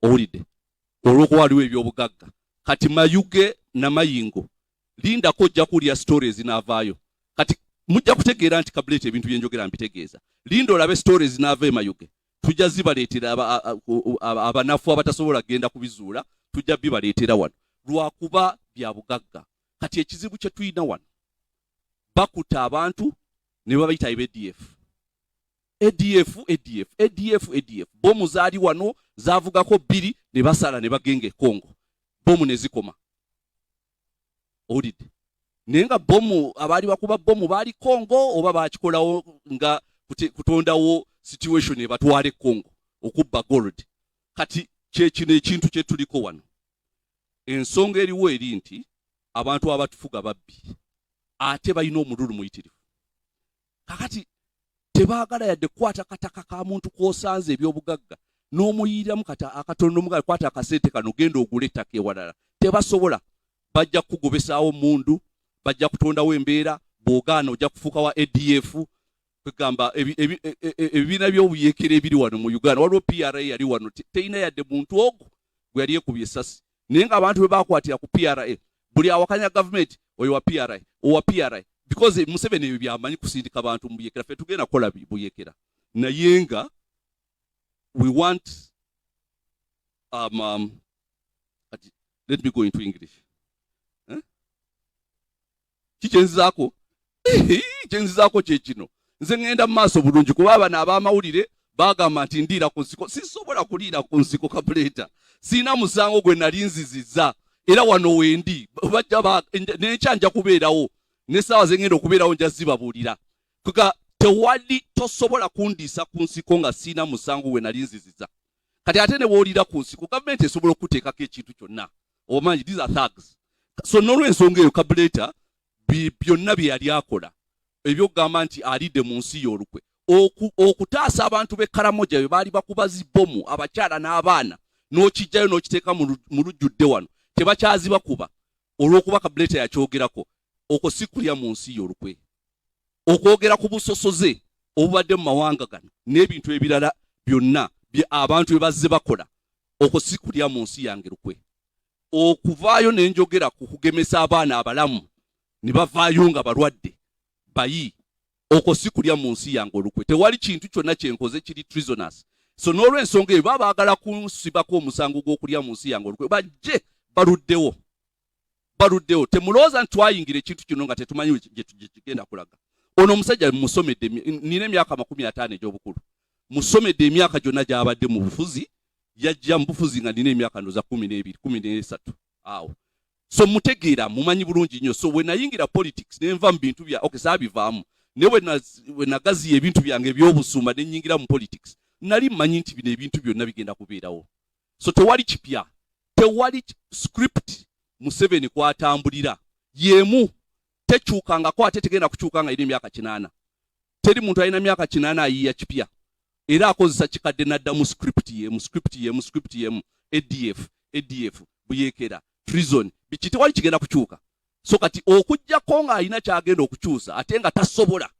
owulidde olw'okuba waliwo ebyobugagga kati mayuge namayingo lindako ojja kulya stories n'avaayo kati mujja kutegeera nti kabuleti ebintu byenjogera mbitegeeza linda olabe stories n'ava emayuge tujja zibaleetera abanafu abatasobola genda kubizuula tujja bibaleetera wano lwakuba bya bugagga kati ekizibu kye tulina wano bakuta abantu ne babayita ADF bomu zaali wano zavugako bbiri ne basala ne bagenge Kongo bomu ne zikoma owulidde naye nga bomu abaali bakuba bomu baali Kongo oba bakikolawo nga kutondawo situation ebatwale Kongo okubba gold kati kyekino ekintu kye tuliko wano ensonga eriwo eri nti abantu abatufuga babbi ate balina omululu muyitirivu kakati tebaagala yadde kukwata kataka ka muntu k'osanze ebyobugagga n'omuyiriramu akatono omugala kwata akasente kano genda ogula ettaka ewalala tebasobola bajja kukugobesaawo mundu bajja kutondawo embeera bw'ogaana ojja kufuuka wa ADF kwegamba ebibiina by'obuyekera ebiri wano mu Uganda waliwo PRA yali wano teyina yadde muntu ogwo gwe yali ekubye essasi naye nga abantu bwe baakwatira ku PRA buli awakanya gavumenti oyo wa PRA because Museveni ebyo byamanyi kusindika abantu mu buyekera ffe tugenda kukola buyekera naye nga we want let me go into English kichenzizaako kyekino nze ngenda mu maaso bulungi kuba abana ab'amawulire bagamba nti ndiira ku nsiko sisobola kuliira ku nsiko kabuleta siina musango gwe nali nzizizza era wano wendi bajja n'enkyanja kubeerawo n'essaawa ze ngenda okubeerawo nja zibabuulira kuga tewali tosobola kundiisa ku nsiko nga siina musango gwe nali nzizizza kati ate ne bw'oliira ku nsiko gavumenti esobola okuteekako ekintu kyonna omanyi these are thugs so n'olw'ensonga eyo kabuleta byonna bye yali akola ebyokugamba nti alidde mu nsi y'olukwe okutaasa abantu b'Ekaramoja bwe baali bakuba zibomu abakyala n'abaana n'okijjayo n'okiteeka mu lujjudde wano tebakyazibakuba olw'okuba kabuleta yakyogerako okwo si kulya mu nsi y'olukwe okwogera ku busosoze obubadde mu mawanga gano n'ebintu ebirala byonna abantu bye bazze bakola okwo si kulya mu nsi yange lukwe okuvaayo n'enjogera ku kugemesa abaana abalamu ne bavaayo nga balwadde bayi okwo si kulya mu nsi yange olukwe tewali kintu kyonna kyenkoze kiri treasonous so n'olw'ensonga eyo baba baagala kunsibako omusango gw'okulya mu nsi yange olukwe bajje baluddewo temulowooza nti twayingira ekintu kino nga tetumanyi gye kigenda kulaga ono omusajja musomedde nina emyaka 50 egy'obukulu musomedde emyaka gyonna gy'abadde mu bufuzi yajja mu bufuzi nga nina emyaka ndoza 12-13 awo so mutegeera mumanyi bulungi nnyo so we nayingira politics nenva mu bintu bya saabivaamu ne we nagaziya ebintu byange eby'obusumba ne nnyingira mu politics nali mmanyi nti bino ebintu byonna bigenda kubeerawo so tewali kipya tewali script Museveni kwatambulira yemu tekyukangako ate tegenda kukyuka nga iri emyaka 8 teri muntu alina myaka 8 ayiya kipya era akozesa kikadde n'addamu script yemu ADF buyekera treason biki tewali kigenda kukyuka so kati okujjako nga alina kyagenda okukyusa ate nga tasobola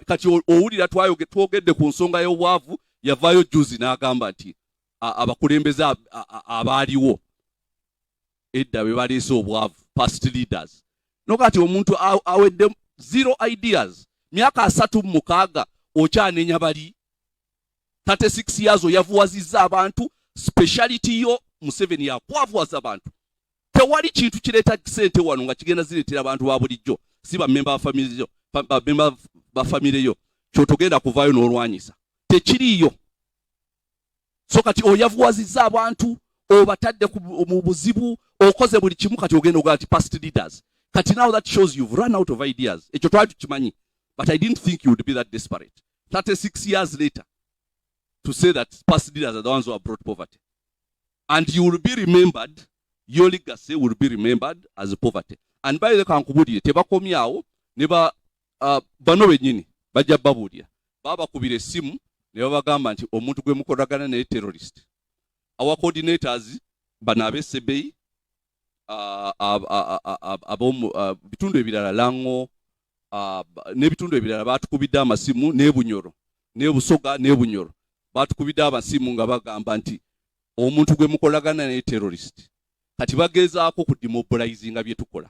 kati owulira twogedde ku nsonga y'obwavu yavaayo juzi n'agamba nti abakulembeze abaaliwo edda be baleese obwavu past leaders nokati omuntu awedde zero ideas myaka 36 okyanenya bali 36 years oyavuwazizza abantu speciality yo Museveni yakwavuwaza abantu tewali kintu kireeta sente wano nga kigenda zireetera abantu ba bulijjo si bamemba ba family yo kyotogenda kuvaayo n'olwanyisa tekiriiyo so kati oyavuwazizza abantu obatadde mu buzibu okoze buli kimu kati ogenda ogaa nti past leaders kati now that shows you've run out of ideas ekyo twali tukimanyi but I didn't think you would be that desperate 36 years later to say that past leaders are the ones who have brought poverty and you will be remembered your legacy will be remembered as poverty and by the kankubulire tebakomyawo ne bano bennyini bajja babuulira babakubira essimu ne babagamba nti omuntu gwe mukolagana naye terrorist our coordinators bano ab'Essebei bitundu ebirala Lango n'ebitundu ebirala batukubidde amasimu n'ebunyoro n'ebusoga n'ebunyoro batukubidde amasimu nga bagamba nti omuntu gwe mukolagana naye terrorist. Kati bagezaako ku demobilizinga bye tukola.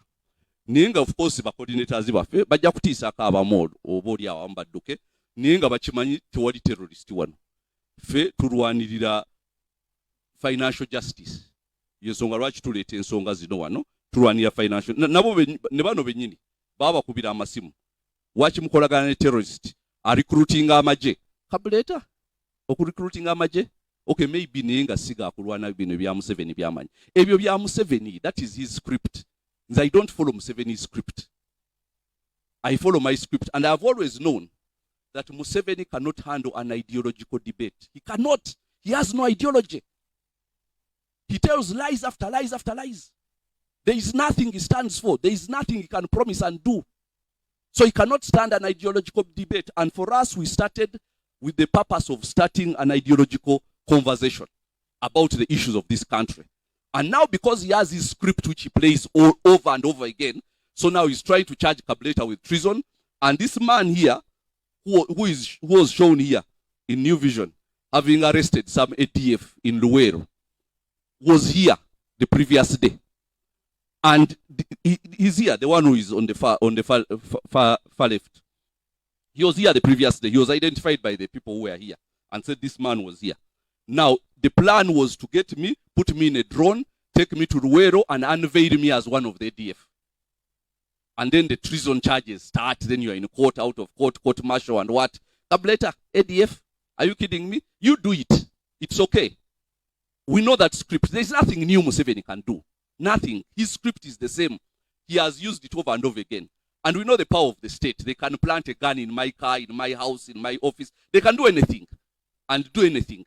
Naye nga of course ba coordinators baffe bajja kutiisako abamu oba oli awamu badduke, naye nga bakimanyi tewali terrorist wano. Ffe tulwanirira financial justice. Yensonga lwaki tuleeta ensonga zino wano, tulwanira financial. Nabo ne bano bennyini baba bakubira amasimu. Waki mukolagana ne terrorist? Recruiting amaje. Kabuleta okurecruiting amaje? Okay, maybe naye nga siga akulwana bino bya Museveni byamanyi. Ebyo bya Museveni, that is his script. I don't follow Museveni's script. I follow my script. And I have always known that Museveni cannot handle an ideological debate. He cannot. He has no ideology. He tells lies after lies after lies. There is nothing he stands for. There is nothing he can promise and do. So he cannot stand an ideological debate. And for us, we started with the purpose of starting an ideological conversation about the issues of this country. And now because he has his script which he plays all over and over again, so now he's trying to charge Kabuleta with treason. And this man here, who was shown here in New Vision, having arrested some ADF in Luwero, was here the previous day. And he's here, the one who is on the far left. He was here the previous day. He was identified by the people who were here and said this man was here. Now, the plan was to get me, put me in a drone, take me to Luwero and unveil me as one of the ADF. And then the treason charges start. Then you are in court, out of court, court martial and what? Kabuleta, ADF, are you kidding me? You do it. It's okay. We know that script. There's nothing new Museveni can do. Nothing. His script is the same. He has used it over and over again. And we know the power of the state. They can plant a gun in my car, in my house, in my office. They can do anything and do anything.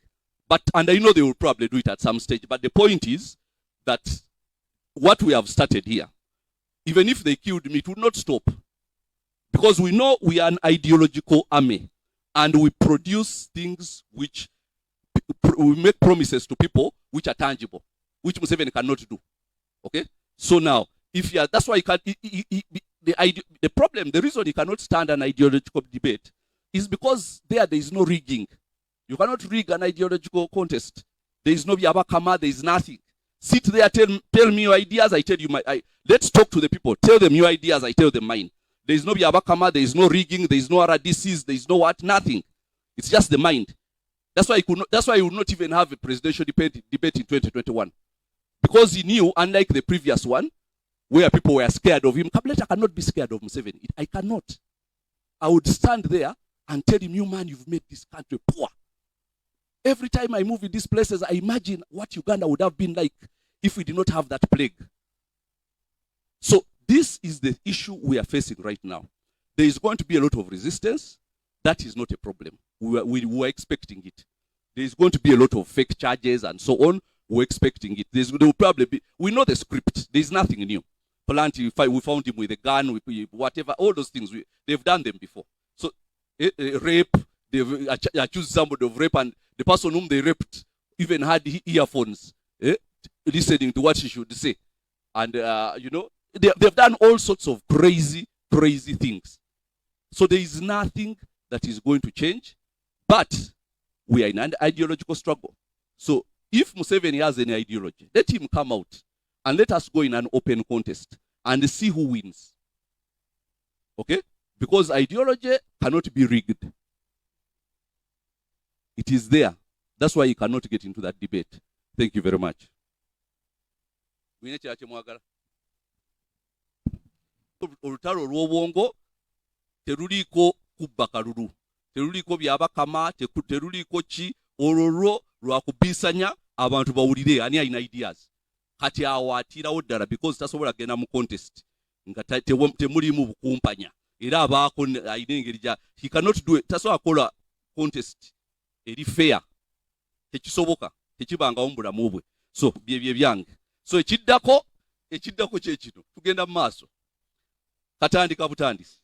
And I know they will probably do it at some stage. But the point is that what we have started here, even if they killed me, it would not stop. Because we know we are an ideological army. And we produce things which we make promises to people which are tangible, which Museveni cannot do. Okay? So now, if you are, that's why he can't, the problem, the reason he cannot stand an ideological debate is because there is no rigging. You cannot rig an ideological contest. There is no Yabakama, there is nothing. Sit there, tell me your ideas, I tell you let's talk to the people. Tell them your ideas, I tell them mine. There is no Yabakama, there is no rigging, there is no RDCs, there is no what, nothing. It's just the mind. That's why he would not even have a presidential debate in 2021. Because he knew, unlike the previous one, where people were scared of him, Kabuleta cannot be scared of Museveni. I cannot. I would stand there and tell him, you man, you've made this country poor. Every time I move in these places, I imagine what Uganda would have been like if we did not have that plague. So this is the issue we are facing right now. There is going to be a lot of resistance. That is not a problem. We were expecting it. There is going to be a lot of fake charges and so on. We're expecting it. There will probably be, we know the script. There is nothing new. Palanti, we found him with a gun, whatever, all those things, they've done them before. So, rape, they've accused somebody of rape, and the person whom they raped even had earphones, listening to what she should say. And, they've done all sorts of crazy things. So there is nothing that is going to change, but we are in an ideological struggle. So if Museveni has any ideology, let him come out and let us go in an open contest and see who wins. Okay? Because ideology cannot be rigged. It is there. That's why you cannot get into that debate. Thank you very much. Olutalo lw'obwongo teruliko kubba kalulu, teruliko byabakama, teruliko ki, olwo lwakubisanya abantu bawulire ani alina ideas. Kati awo atirawo ddala because tasobola genda mu contest nga temulimu bukumpanya era abaako alina engeri gya he cannot do it. Tasobola kola contest eri fair, tekisoboka, tekibangawo mu bulamu bwe. So bye byange. So ekiddako kye kino tugenda mu maaso. Katandika butandisi.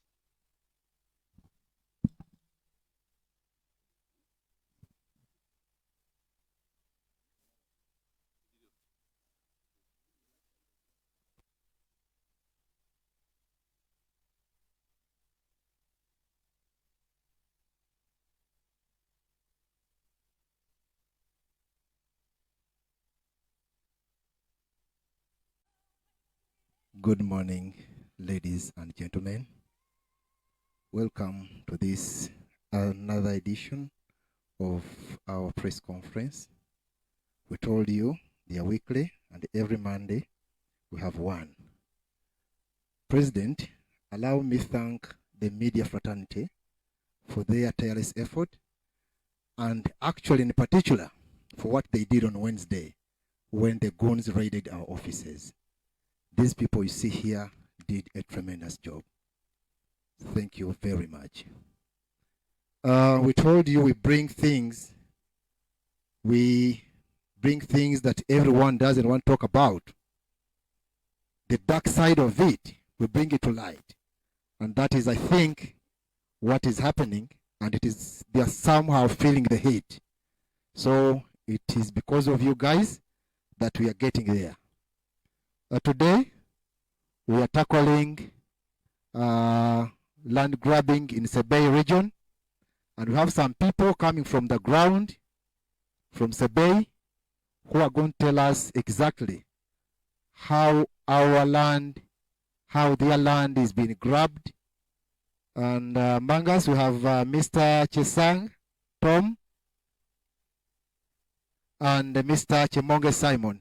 Good morning, ladies and gentlemen. Welcome to this another edition of our press conference. We told you they are weekly, and every Monday we have one. President, allow me thank the media fraternity for their tireless effort, and actually in particular for what they did on Wednesday when the goons raided our offices. These people you see here did a tremendous job. Thank you very much. We told you we bring things that everyone doesn't want to talk about. The dark side of it, we bring it to light. And that is, I think, what is happening, and they are somehow feeling the heat. So it is because of you guys that we are getting there. Today, we are tackling land grabbing in Sebei region, and we have some people coming from the ground, from Sebei, who are going to tell us exactly how their land is being grabbed. And among us, we have Mr. Chesang Tom and Mr. Chemonge Simon.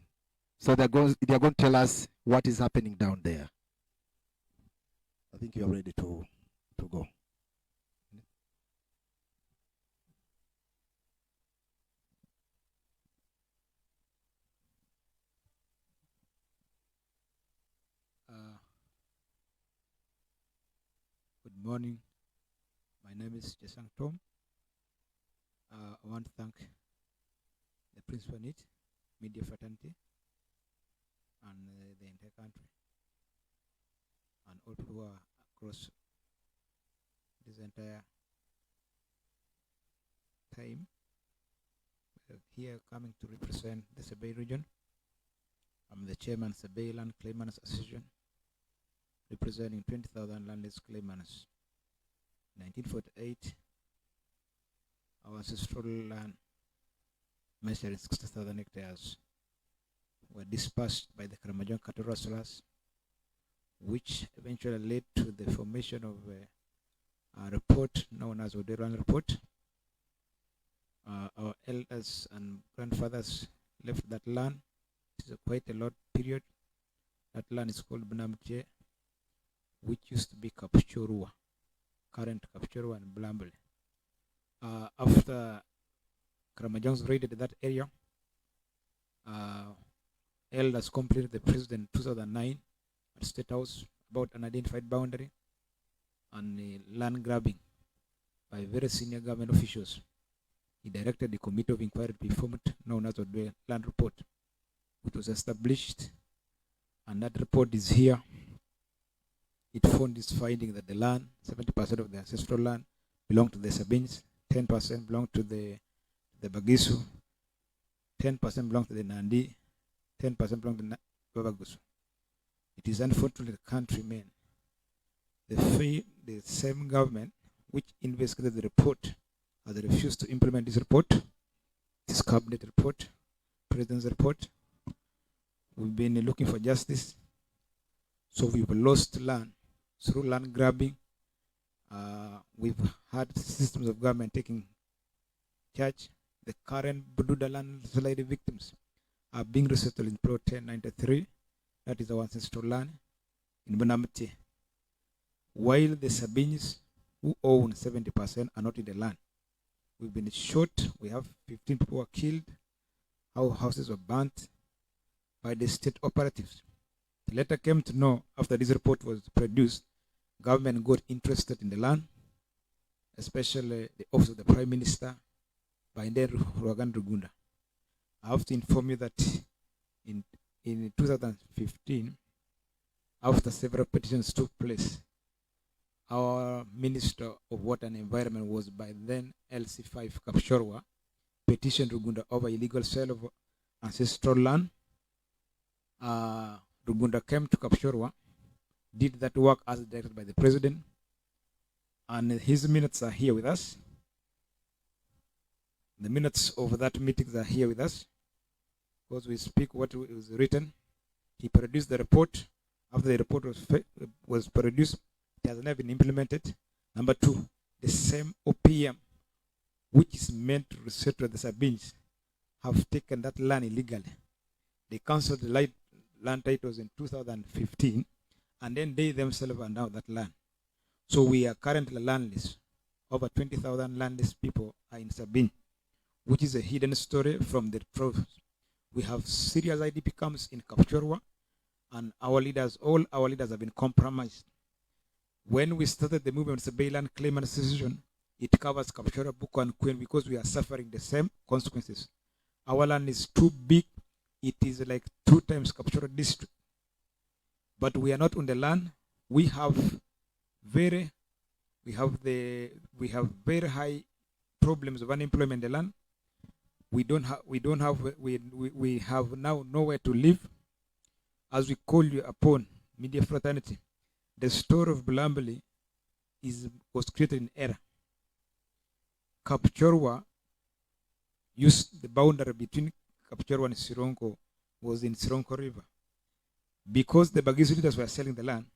So they are going to tell us what is happening down there. I think you are ready to go. Good morning. My name is Chesang Tom. I want to thank the principal unit, media fraternity, and the entire country, and all people who are across this entire time. Here coming to represent the Sebei region. I'm the chairman of Sebei Land Claimants Association, representing 20,000 landless claimants. In 1948, our ancestral land, measuring 60,000 hectares, were dispersed by the Karamojong cattle rustlers, which eventually led to the formation of a report known as Oderan Report. Our elders and grandfathers left that land. It's quite a long period. That land is called Bunamche, which used to be Kapchorua, current Kapchorua and Blamble. After Karamojong's raided that area, elders completed the president in 2009 at State House about an identified boundary and land grabbing by very senior government officials. He directed the committee of inquiry to be formed, known as the Land Report, which was established, and that report is here. It found its finding that the land, 70% of the ancestral land, belonged to the Sabines, 10% belonged to the Bagisu, 10% belonged to the Nandi, 10% belonged to the Babagusu. It is unfortunately the countrymen, the same government which investigated the report, has refused to implement this report, this cabinet report, president's report. We've been looking for justice, so we've lost land through land grabbing. We've had systems of government taking charge. The current Bududa landslide victims are being resettled in Plot 1093, that is our ancestral land, in Bunamte, while the Sabines, who own 70%, are not in the land. We've been shot. We have 15 people were killed. Our houses were burnt by the state operatives. The later came to know, after this report was produced, government got interested in the land, especially the office of the Prime Minister, by then Ruagan Rugunda. I have to inform you that in 2015, after several petitions took place, our Minister of Water and Environment was by then LC5 Kapshorwa, petitioned Rugunda over illegal sale of ancestral land. Rugunda came to Kapshorwa, did that work as directed by the president, and his minutes are here with us. The minutes of that meetings are here with us, because we speak what was written. He produced the report after the report was produced, it has never been implemented. Number two, the same OPM, which is meant to resettle the Sabines, have taken that land illegally. They cancelled the land titles in 2015, and then they themselves are now that land. So we are currently landless. Over 20,000 landless people are in Sabine, which is a hidden story from the province. We have serious IDP camps in Kapchorwa, and all our leaders have been compromised. When we started the movement, Sabine Land Claim and Association, it covers Kapchorwa, Buko, and Queen because we are suffering the same consequences. Our land is too big. It is like 2 times Kapchorwa district. But we are not on the land. We have very high problems of unemployment in the land. We have now nowhere to live. As we call you upon media fraternity, the story of Bulambali was created in error. Kapchorwa used the boundary between Kapchorwa and Sironko was in Sironko River. Because the Bagisu leaders were selling the land,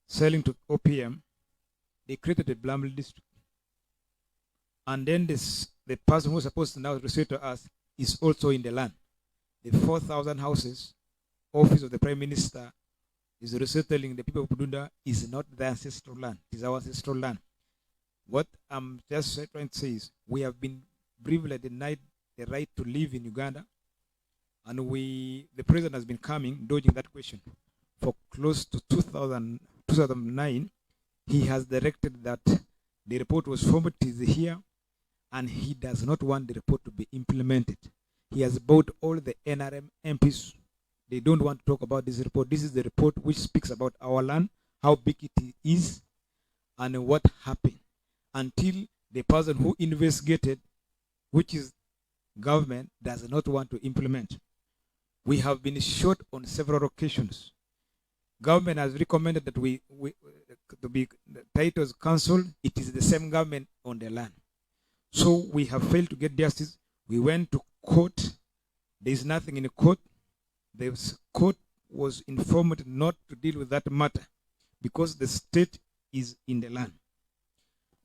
selling to OPM, they created a Bulambali district. And then the person who was supposed to now receive to us is also in the land. The 4,000 houses, office of the Prime Minister is resettling the people of Budunda is not the ancestral land. It is our ancestral land. What I'm just trying to say is we have been briefly denied the right to live in Uganda, and the president has been dodging that question. For close to 2009, he has directed that the report was formatted here, and he does not want the report to be implemented. He has bought all the NRM MPs. They don't want to talk about this report. This is the report which speaks about our land, how big it is, and what happened. Until the person who investigated, which is government, does not want to implement. We have been shot on several occasions. Government has recommended that the titles cancelled. It is the same government on the land. So we have failed to get justice. We went to court. There is nothing in the court. The court was informed not to deal with that matter because the state is in the land.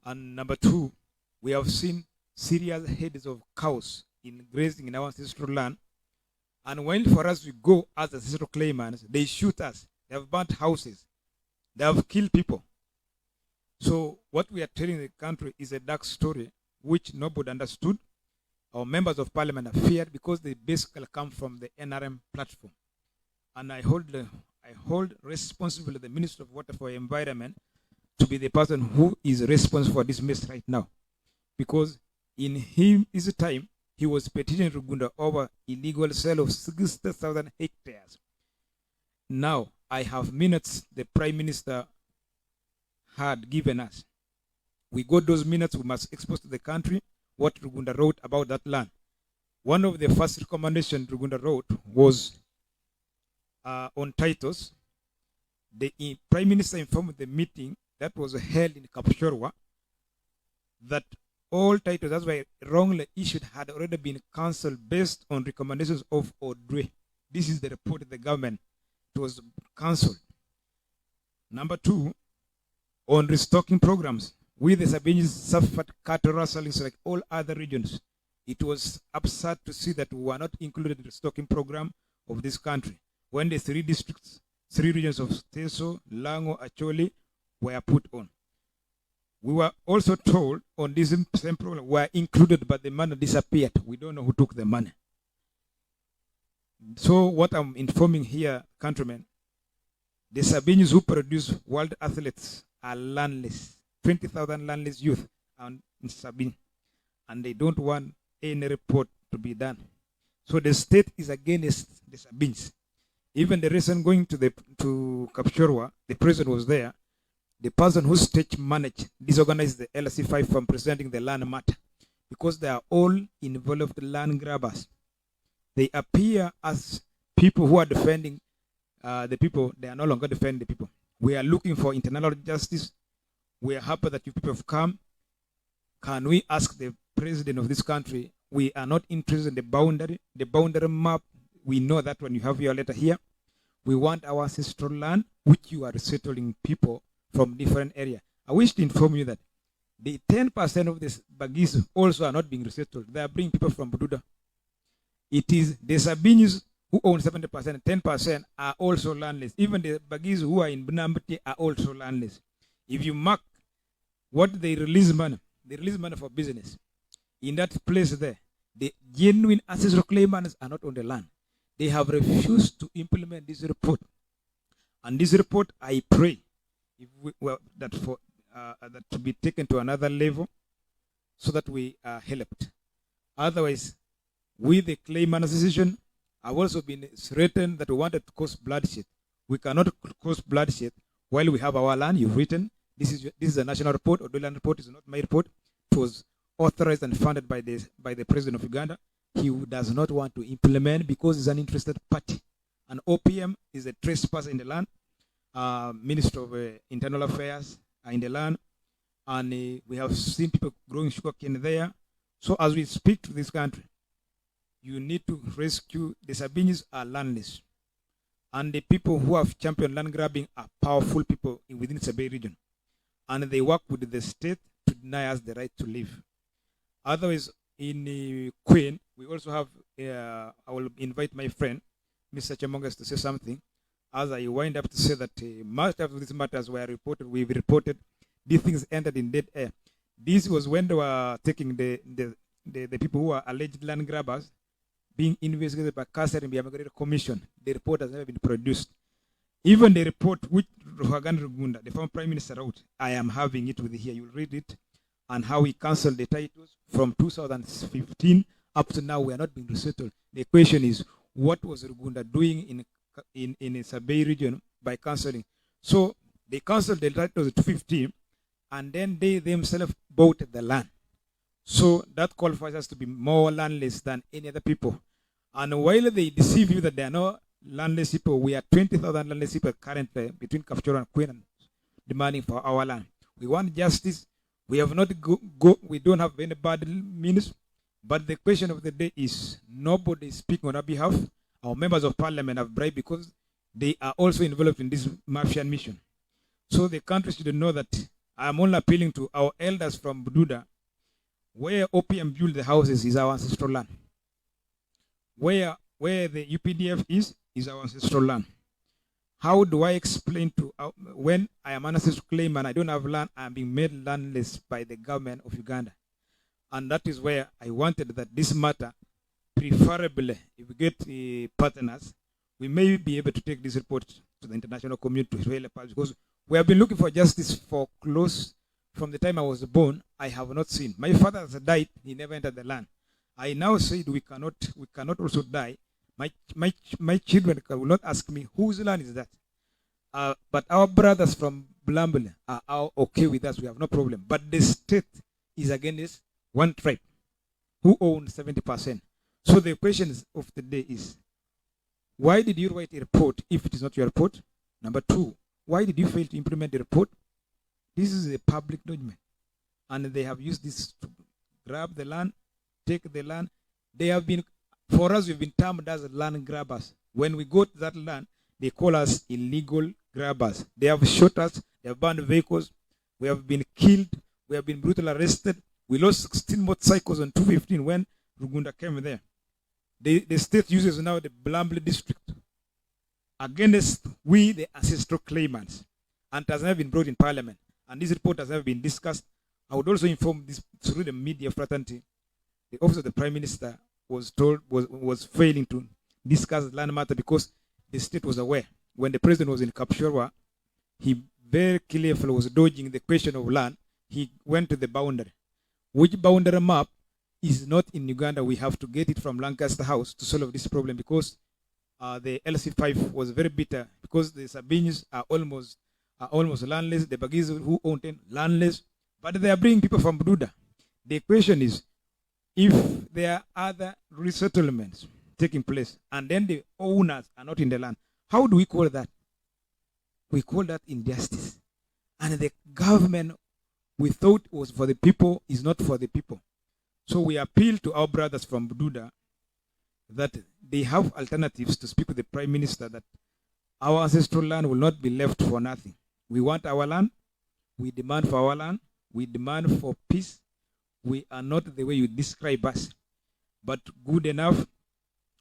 And number two, we have seen serious heads of cows grazing in our ancestral land. And when for us we go as ancestral claimants, they shoot us. They have burnt houses. They have killed people. So what we are telling the country is a dark story which nobody understood. Our members of parliament are feared because they basically come from the NRM platform. And I hold responsible the Minister of Water for Environment to be the person who is responsible for this mess right now. Because in his time, he was petitioning Rugunda over illegal sale of 60,000 hectares. Now, I have minutes the Prime Minister had given us. We got those minutes, we must expose to the country what Rugunda wrote about that land. One of the first recommendations Rugunda wrote was on titles. The Prime Minister informed the meeting that was held in Kapchorwa that all titles that were wrongly issued had already been cancelled based on recommendations of Odre. This is the report of the government. It was cancelled. Number two, on restocking programs. We the Sabines suffered cattle rustlings like all other regions. It was absurd to see that we were not included in the restocking program of this country when the 3 regions of Teso, Lango, Acholi were put on. We were also told on this same program were included, but the money disappeared. We don't know who took the money. So what I'm informing here, countrymen, the Sabines who produce world athletes are landless. 20,000 landless youth in Sabine, and they don't want any report to be done. So the state is against the Sabines. Even the recent going to Kapchorwa, the president was there. The person who state managed disorganized the LC5 from presenting the land matter because they are all involved land grabbers. They appear as people who are defending the people. They are no longer defending the people. We are looking for internal justice. We are happy that you people have come. Can we ask the president of this country? We are not interested in the boundary map. We know that when you have your letter here. We want our ancestral land, which you are resettling people from different areas. I wish to inform you that the 10% of these Bagis also are not being resettled. They are bringing people from Bududa. It is the Sabinis who own 70%, 10% are also landless. Even the Bagis who are in Bunambati are also landless. If you mark what they release money for business. In that place there, the genuine ancestral claimants are not on the land. They have refused to implement this report. And this report, I pray that to be taken to another level so that we are helped. Otherwise, with the claimant association, I've also been threatened that we wanted to cause bloodshed. We cannot cause bloodshed while we have our land. You've written, this is a national report, or the land report is not my report. It was authorized and funded by the president of Uganda. He does not want to implement because he's an interested party. And OPM is a trespasser in the land. Minister of Internal Affairs are in the land. And we have seen people growing sugarcane there. So as we speak to this country, you need to rescue the Sabinis are landless. And the people who have championed land grabbing are powerful people within the Sabay region. And they work with the state to deny us the right to live. Otherwise, in Queen, we also have, I will invite my friend, Mr. Chamongas, to say something. As I wind up to say that most of these matters were reported, we've reported, these things entered in dead air. This was when they were taking the people who are alleged land grabbers being investigated by Kasser and the Commission. The report has never been produced. Even the report which Ruhagan Rugunda, the former Prime Minister, wrote, I am having it with here. You'll read it, and how he cancelled the titles from 2015 up to now. We are not being resettled. The question is, what was Rugunda doing in a Sabay region by cancelling? So they cancelled the titles in 2015, and then they themselves bought the land. So that qualifies us to be more landless than any other people. And while they deceive you that there are no landless people, we are 20,000 landless people currently between Kapchoro and Queen, demanding for our land. We want justice. We have not we don't have any bad means. But the question of the day is, nobody is speaking on our behalf. Our members of parliament have bribed because they are also involved in this Mafian mission. So the country should know that I am only appealing to our elders from Bududa. Where OPM built the houses is our ancestral land. Where the UPDF is our ancestral land. How do I explain to when I am an ancestral claim and I don't have land, I am being made landless by the government of Uganda? And that is where I wanted that this matter, preferably, if we get partners, we may be able to take this report to the international community to help us, because we have been looking for justice for close from the time I was born. I have not seen. My father has died, he never entered the land. I now said we cannot also die. My children will not ask me whose land is that. But our brothers from Blambele are okay with us. We have no problem. But the state is against one tribe who owns 70%. So the question of the day is, why did you write a report if it is not your report? Number two, why did you fail to implement the report? This is a public document. And they have used this to grab the land, take the land. They have been, for us, we've been termed as land grabbers. When we go to that land, they call us illegal grabbers. They have shot us, they have burned vehicles, we have been killed, we have been brutally arrested. We lost 16 motorcycles on 2015 when Rugunda came there. The state uses now the Blambly district against we, the ancestral claimants, and it has never been brought in parliament. And this report has never been discussed. I would also inform this through the media fraternity. The office of the Prime Minister was failing to discuss the land matter because the state was aware. When the president was in Kapshorwa, he very carefully was dodging the question of land. He went to the boundary. Which boundary map is not in Uganda? We have to get it from Lancaster House to solve this problem, because the LC5 was very bitter because the Sabinis are almost landless. The Bagis who own them landless, but they are bringing people from Bududa. The question is, if there are other resettlements taking place and then the owners are not in the land, how do we call that? We call that injustice. And the government we thought was for the people is not for the people. So we appeal to our brothers from Bududa that they have alternatives to speak with the Prime Minister, that Our ancestral land will not be left for nothing. We want our land. We demand for our land. We demand for peace. We are not the way you describe us, but good enough.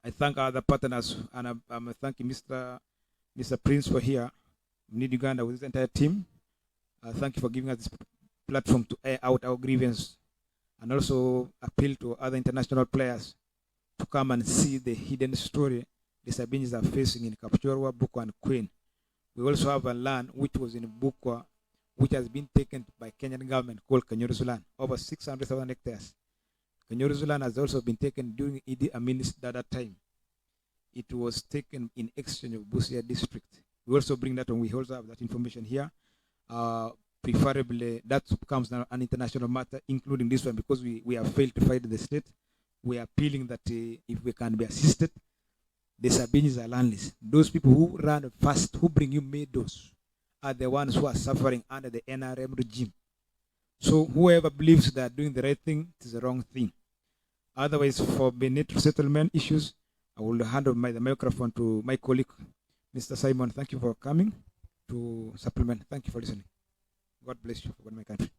I thank other partners, and I'm thanking Mr. Prince for here. We need Uganda with his entire team. Thank you for giving us this platform to air out our grievance, and also appeal to other international players to come and see the hidden story the Sabinis are facing in Kapchorwa, Bukwa, and Queen. We also have a land which was in Bukwa, which has been taken by Kenyan government, called Kanyoruzulan, over 600,000 hectares. Kanyoruzulan has also been taken during Idi Amin's Dada time. It was taken in exchange of Busia district. We also bring that on. We also have that information here. Preferably, that becomes now an international matter, including this one, because we have failed to fight the state. We are appealing that if we can be assisted, the Sabinis are landless. Those people who run fast, who bring you meadows, are the ones who are suffering under the NRM regime. So whoever believes they are doing the right thing, it is the wrong thing. Otherwise, for Benito settlement issues, I will hand over the microphone to my colleague, Mr. Simon. Thank you for coming to supplement. Thank you for listening. God bless you for my country.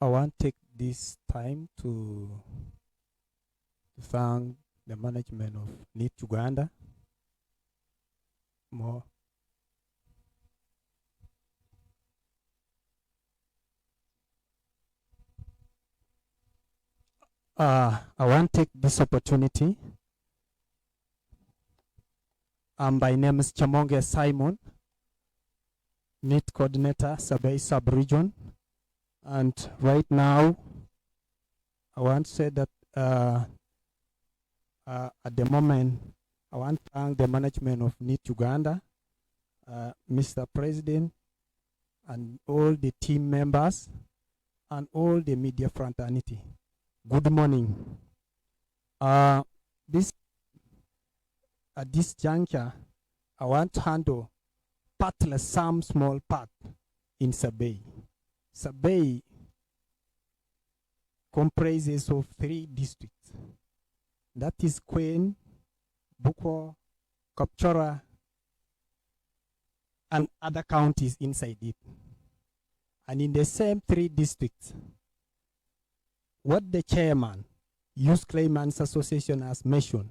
I want to take this time to thank the management of Need Uganda. More. I want to take this opportunity. My name is Chamonge Simon, NIT coordinator, Sabay sub-region. And right now, I want to say that at the moment, I want to thank the management of NIT Uganda, Mr. President, and all the team members, and all the media fraternity. Good morning. At this juncture, I want to handle partly some small part in Sabay. Sabay comprises of 3 districts. That is Queen, Bukwa, Kapchora, and other counties inside it. And in the same 3 districts, what the chairman, Youth Claimants Association, has mentioned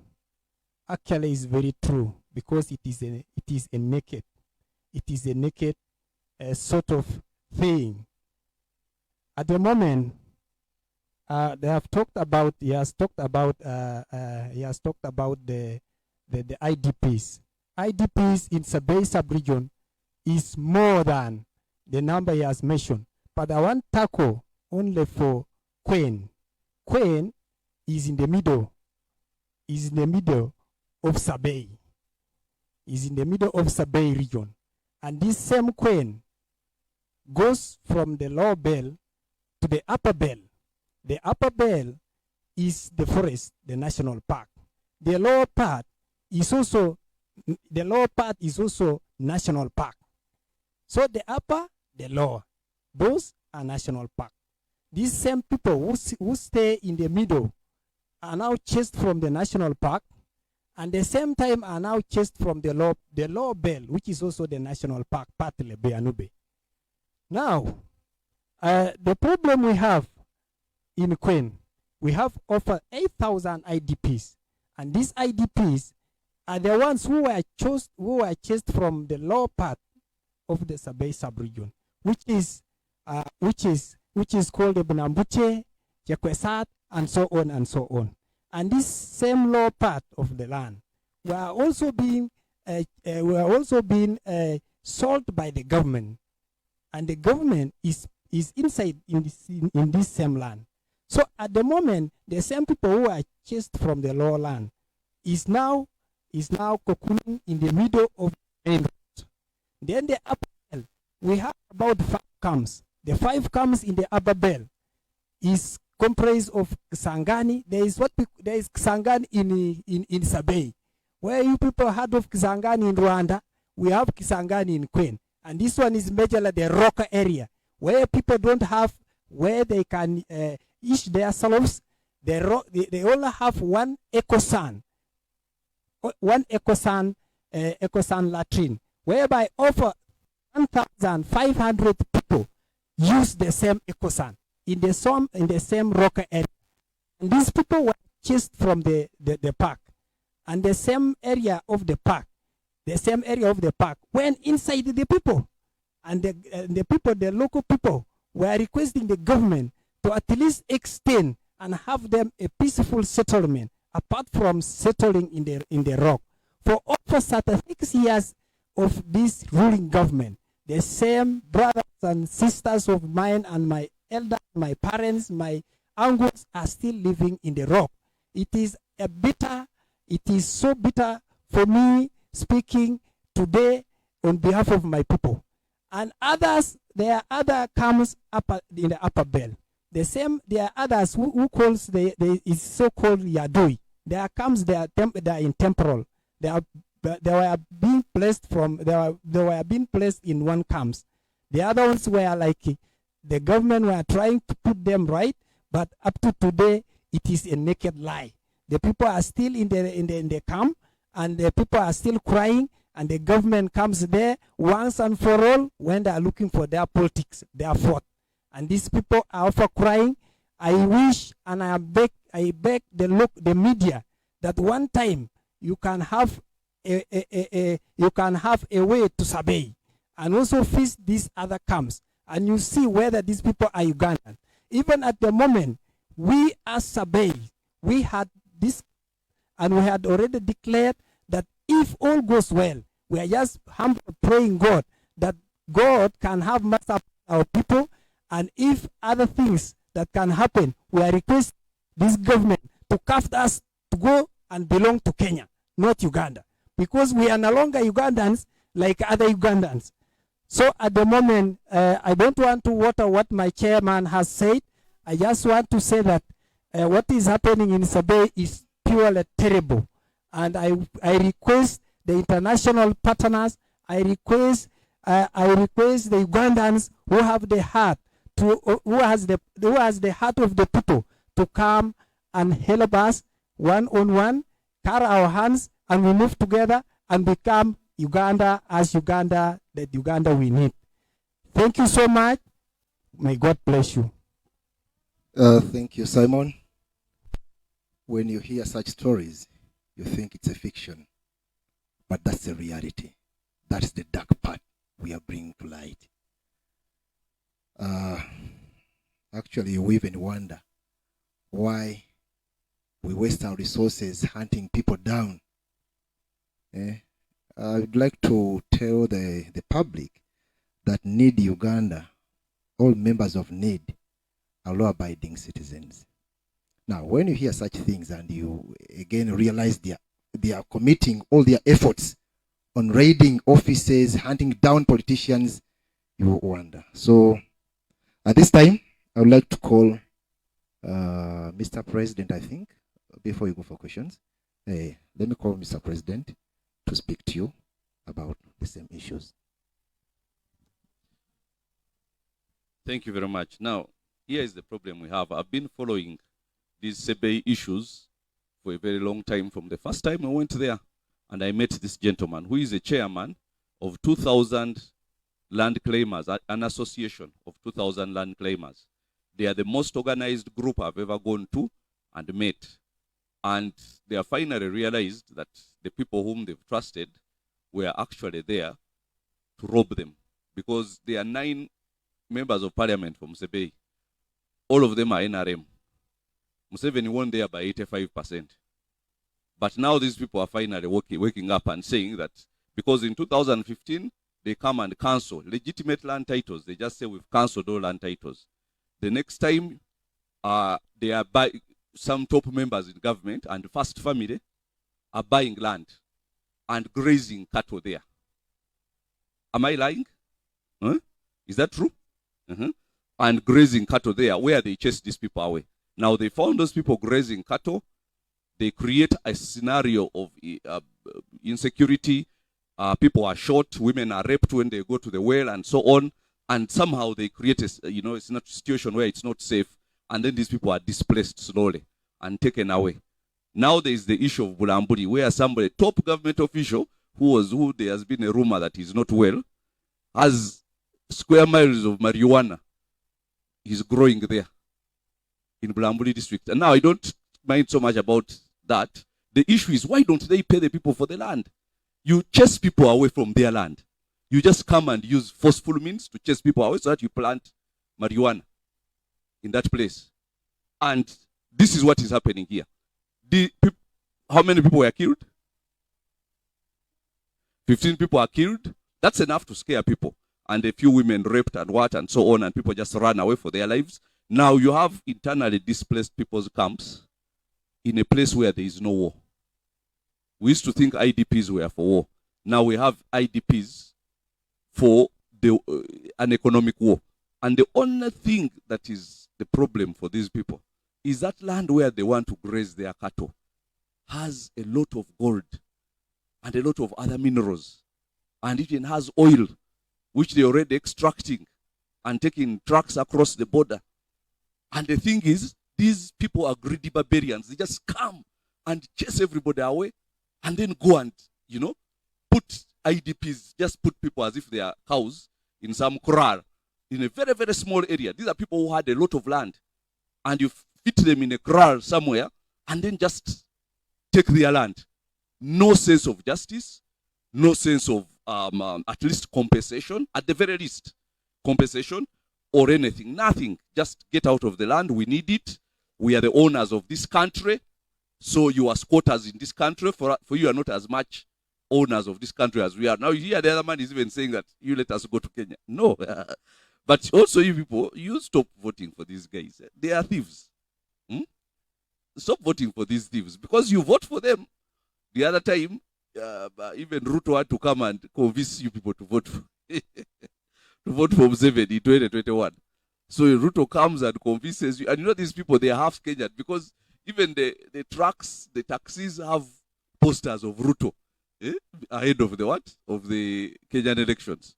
actually is very true, because it is a naked sort of thing. At the moment, they have talked about. He has talked about the IDPs. IDPs in Sabay sub-region is more than the number he has mentioned. But I want to tackle only for Queen. Queen is in the middle. Is in the middle of Sabay. Is in the middle of Sabay region, and this same Queen goes from the lower bell to the upper bell. The upper bell is the forest, the national park. The lower part is also national park. So the upper, the lower, those are national park. These same people who stay in the middle are now chased from the national park, and the same time are now chased from the lower bell, which is also the national park, partly Beanube. Now, the problem we have in Queen, we have over 8,000 IDPs, and these IDPs are the ones who were chased from the lower part of the Sabay sub-region, which is called the Bunambuche, Jekwesat, and so on and so on. And this same lower part of the land were also being sold by the government, and the government is inside in this same land. So at the moment, the same people who are chased from the lower land is now cocooning in the middle of the main road. Then the upper bell, we have about 5 camps. The 5 camps in the upper bell is comprised of Kisangani. There is Kisangani in Sabay. Where you people heard of Kisangani in Rwanda, we have Kisangani in Queen. And this one is majorly the Roka area, where people don't have where they can eat themselves. They only have one ecosan latrine, whereby over 1,500 people use the same ecosan in the same rock area. And these people were chased from the park. And the same area of the park went inside the people. And the local people were requesting the government to at least extend and have them a peaceful settlement, apart from settling in the rock. For over 36 years of this ruling government, the same brothers and sisters of mine and my elders, my parents, my uncles are still living in the rock. It is so bitter for me speaking today on behalf of my people. And others, there are other camps in the upper belt. There are others who calls is so-called Yadui. There are camps, they are in temporal. They were being placed in one camps. The other ones were like the government were trying to put them right, but up to today it is a naked lie. The people are still in the camp, and the people are still crying, and the government comes there once and for all when they are looking for their politics, their vote. And these people are also crying. I wish and I beg the media that one time you can have a way to survey and also visit these other camps, and you see whether these people are Ugandan. Even at the moment, we as survey, we had this, and we had already declared that if all goes well, we are just humbly praying God that God can have mercy upon our people, and if other things that can happen, we are requesting this government to cast us to go and belong to Kenya, not Uganda, because we are no longer Ugandans like other Ugandans. So at the moment, I don't want to water what my chairman has said. I just want to say that what is happening in Sabay is purely terrible. And I request the international partners, I request the Ugandans who have the heart who has the heart of the people to come and help us one on one, carry our hands, and we move together and become Uganda as Uganda, that Uganda we need. Thank you so much. May God bless you. Thank you, Simon. When you hear such stories, you think it's a fiction, but that's the reality. That's the dark part we are bringing to light. Actually, you even wonder why we waste our resources hunting people down. I would like to tell the public that NEED Uganda, all members of NEED, are law-abiding citizens. Now, when you hear such things and you again realize they are committing all their efforts on raiding offices, hunting down politicians, you wonder. So, at this time, I would like to call Mr. President, I think, before you go for questions. Let me call Mr. President to speak to you about the same issues. Thank you very much. Now, here is the problem we have. I've been following these Sebei issues for a very long time. From the first time I went there, and I met this gentleman who is a chairman of 2,000 land claimers, an association of 2,000 land claimers. They are the most organized group I've ever gone to and met. And they have finally realized that the people whom they've trusted were actually there to rob them, because there are 9 members of parliament from Sebei. All of them are NRM. Museveni won there by 85%. But now these people are finally waking up and saying that because in 2015, they come and cancel legitimate land titles. They just say we've cancelled all land titles. The next time, they are buying, some top members in government and First Family are buying land and grazing cattle there. Am I lying? Huh? Is that true? And grazing cattle there, where they chase these people away. Now they found those people grazing cattle. They create a scenario of insecurity. People are shot, women are raped when they go to the well, and so on. And somehow they create it's not a situation where it's not safe, and then these people are displaced slowly and taken away. Now there is the issue of Bulamburi, where somebody, top government official, who there has been a rumor that is not well, has square miles of marijuana is growing there in Bulamburi district. And now I don't mind so much about that. The issue is, why don't they pay the people for the land? You chase people away from their land. You just come and use forceful means to chase people away so that you plant marijuana in that place. And this is what is happening here. How many people were killed? 15 people are killed. That's enough to scare people. And a few women raped and so on, and people just ran away for their lives. Now you have internally displaced people's camps in a place where there is no war. We used to think IDPs were for war. Now we have IDPs for an economic war. And the only thing that is the problem for these people is that land where they want to graze their cattle has a lot of gold and a lot of other minerals, and even has oil, which they're already extracting and taking trucks across the border. And the thing is, these people are greedy barbarians. They just come and chase everybody away and then go and, put IDPs, just put people as if they are cows in some corral in a very, very small area. These are people who had a lot of land, and you fit them in a corral somewhere and then just take their land. No sense of justice, no sense of at least compensation, at the very least, compensation or anything, nothing. Just get out of the land. We need it. We are the owners of this country. So you are squatters in this country. For you are not as much owners of this country as we are. Now here the other man is even saying that you let us go to Kenya. No. But also you people, you stop voting for these guys. They are thieves. Stop voting for these thieves, because you vote for them. The other time, even Ruto had to come and convince you people to vote for to vote for Museveni in 2021. So Ruto comes and convinces you. And these people, they are half Kenyan, because even the trucks, the taxis have posters of Ruto ahead of the what? Of the Kenyan elections.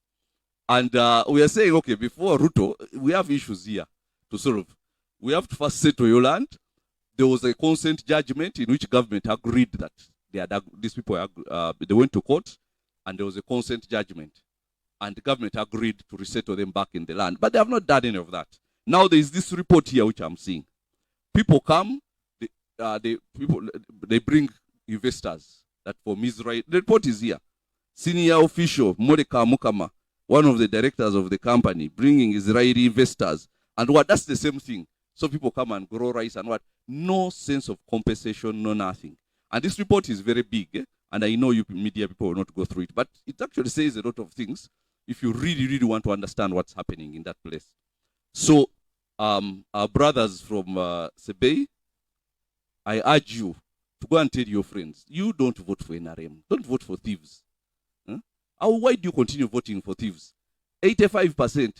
And we are saying, okay, before Ruto, we have issues here to solve. We have to first settle your land. There was a consent judgment in which government agreed that these people they went to court, and there was a consent judgment, and the government agreed to resettle them back in the land. But they have not done any of that. Now there is this report here which I'm seeing. People come, they bring investors that from Israel. The report is here. Senior official Mordecai Mukama, one of the directors of the company, bringing Israeli investors, and what? That's the same thing. So people come and grow rice and what? No sense of compensation, no nothing. And this report is very big, and I know you media people will not go through it, but it actually says a lot of things if you really, really want to understand what's happening in that place. So, our brothers from Sebei, I urge you to go and tell your friends, you don't vote for NRM. Don't vote for thieves. Why do you continue voting for thieves? 85%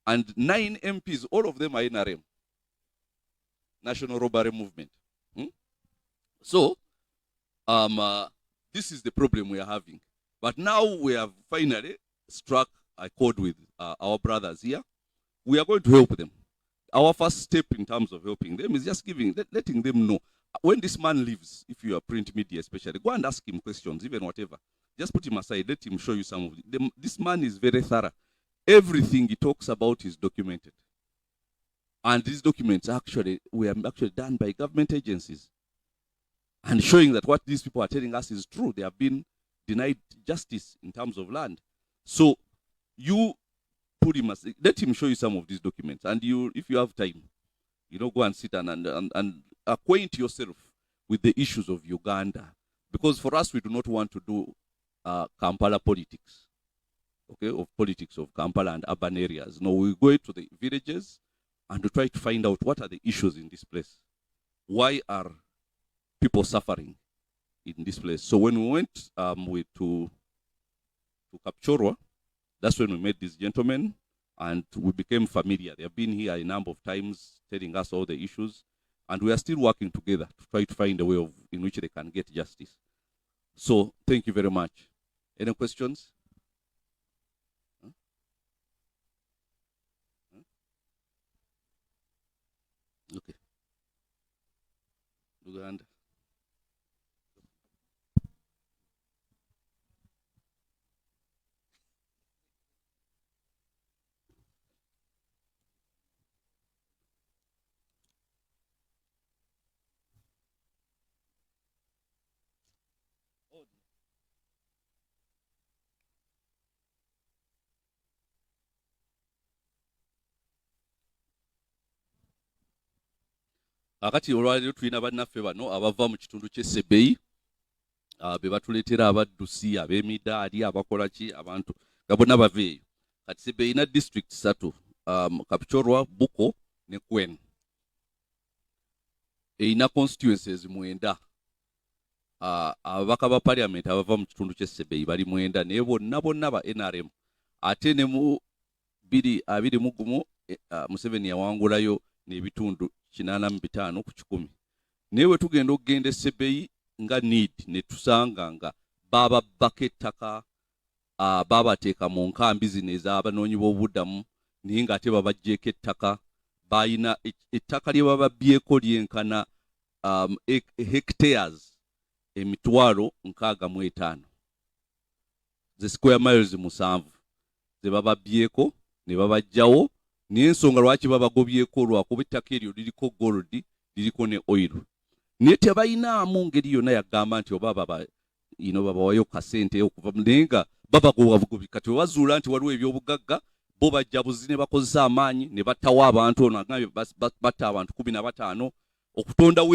and 9 MPs, all of them are NRM. National Robbery Movement. So, this is the problem we are having. But now we have finally struck a chord with our brothers here. We are going to help them. Our first step in terms of helping them is just letting them know. When this man leaves, if you are print media especially, go and ask him questions, even whatever. Just put him aside, let him show you some of them. This man is very thorough. Everything he talks about is documented. And these documents were actually done by government agencies, and showing that what these people are telling us is true. They have been denied justice in terms of land. So you put him aside, let him show you some of these documents, and if you have time, go and sit and acquaint yourself with the issues of Uganda, because for us, we do not want to do Kampala politics, of politics of Kampala and urban areas. No, we go to the villages and to try to find out what are the issues in this place. Why are people suffering in this place? So when we went to Kapchorwa, that's when we met these gentlemen, and we became familiar. They have been here a number of times telling us all the issues, and we are still working together to try to find a way in which they can get justice. So thank you very much. Any questions? Uganda. Akati olwaliro tulina bannaffe bano abava mu kitundu ky'Essebeyi be batuleetera abaddusi ab'emidaali abakola ki abantu nga bonna bava eyo. Kati Essebeyi ina district 3 Kapchorwa, Buko ne Kwen. Eina constituencies 9. Ababaka ba parliament abava mu kitundu ky'Essebeyi bali 9 naye bonna ba NRM. Ate ne mu 2021 Museveni yawangulayo n'ebitundu 85 ku 100. Naye bwe tugenda okugenda Essebeyi nga need ne tusanga nga bababbako ettaka babateeka mu nkambi zino ez'abanoonyi b'obuddamu naye ng'ate babaggyeko ettaka bayina ettaka lye bababbyeko lyenkana hectares 65,000 ze square miles 7 ze bababbyeko ne babajjawo. Naye ensonga lwaki babagobyeko lwakuba ettaka eryo liriko gold liriko ne oil. Naye tebayinaamu ngeri yonna yagamba nti oba babawayo kasente okuva naye nga babagobagobye. Kati webazuula nti waliwo ebyobugagga bo bajja buzi ne bakozesa amaanyi ne battawo abantu ono agambye batta abantu 15 okutondawo